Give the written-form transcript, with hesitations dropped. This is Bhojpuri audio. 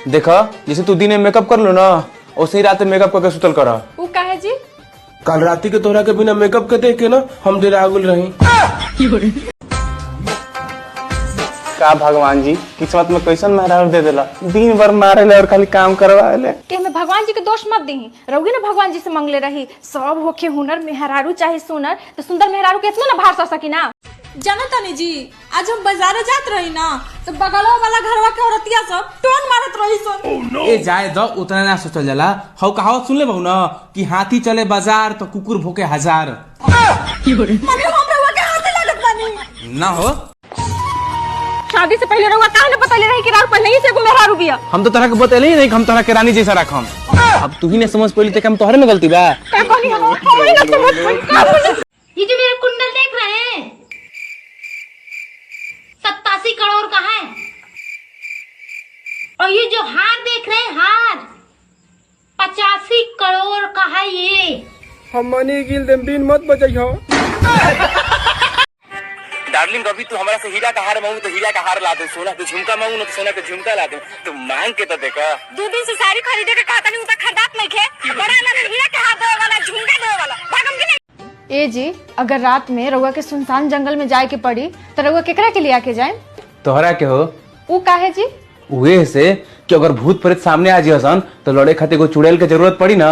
देखा जैसे तू दिन में मेकअप कर लो ना वैसे ही रात में मेकअप करके सुतल करा। वो काहे जी? कल राती के तोहरा के बिना मेकअप के देख के ना हम डेरा गुल रही। का भगवान जी किस्मत में कैसन मेहरारू दे देला, दिन भर मारे ले और खाली काम करवा ले। के में भगवान जी के दोष मत दी, रहोगी ना भगवान जी से मंगले रही सब होके हुनर मेहरारू चाहे सुनर तो सुंदर मेहरारू के इतना ना भार सा सकी ना। जाना तानी जी, आज हम बाजारे जात रही ना तो बगलवा वाला घरवा के औरतिया सब टोन मारत रही सन। ए जाए दो उतना ना सोचल जाला। हौ कहावत सुन ले बहु ना कि हाथी चले बाजार तो कुकुर भोके हजार। मतलब हम रहुआ के हाथे लागत बानी ना हो शादी से पहले रहुआ काहे न बतले रही कि रात पहले ही से एगो मेहरारू बिया। हम तो तरह के बतले ही नहीं कि हम तरह के रानी जैसा रखम। अब तू ही ने समझ पड़ी तो हम तोहरे में गलती बा। का कहनी हम ही ना समझ पाई। ये जो मेरा कुंडल देख रहे हैं 87 करोड़ का है, और ये जो हार देख रहे हैं हार 85 करोड़ का है। ये हम मनी गिल देम दिन मत बजाइयो। डार्लिंग अभी तू हमारा से हीरा का हार मांगू तो हीरा का हार ला दे, सोना के झुमका मांगू ना तो सोना के झुमका ला दे। तू मांग के तो देखा। 2 दिन से साड़ी खरीदे के कहता नहीं उता खरीदात नहीं खे बड़ा ना हीरा के हाथ दे वाला झुमका दे वाला भागम के नहीं। ए जी अगर रात में रहुआ के सुनसान जंगल में जाए के पड़ी तो रहुआ केकरा के लिए आके जाए? तोहरा के हो वो काहे जी? वे से कि अगर भूत प्रेत सामने आ जी हसन तो लड़े खातिर को चुड़ैल के जरूरत पड़ी ना।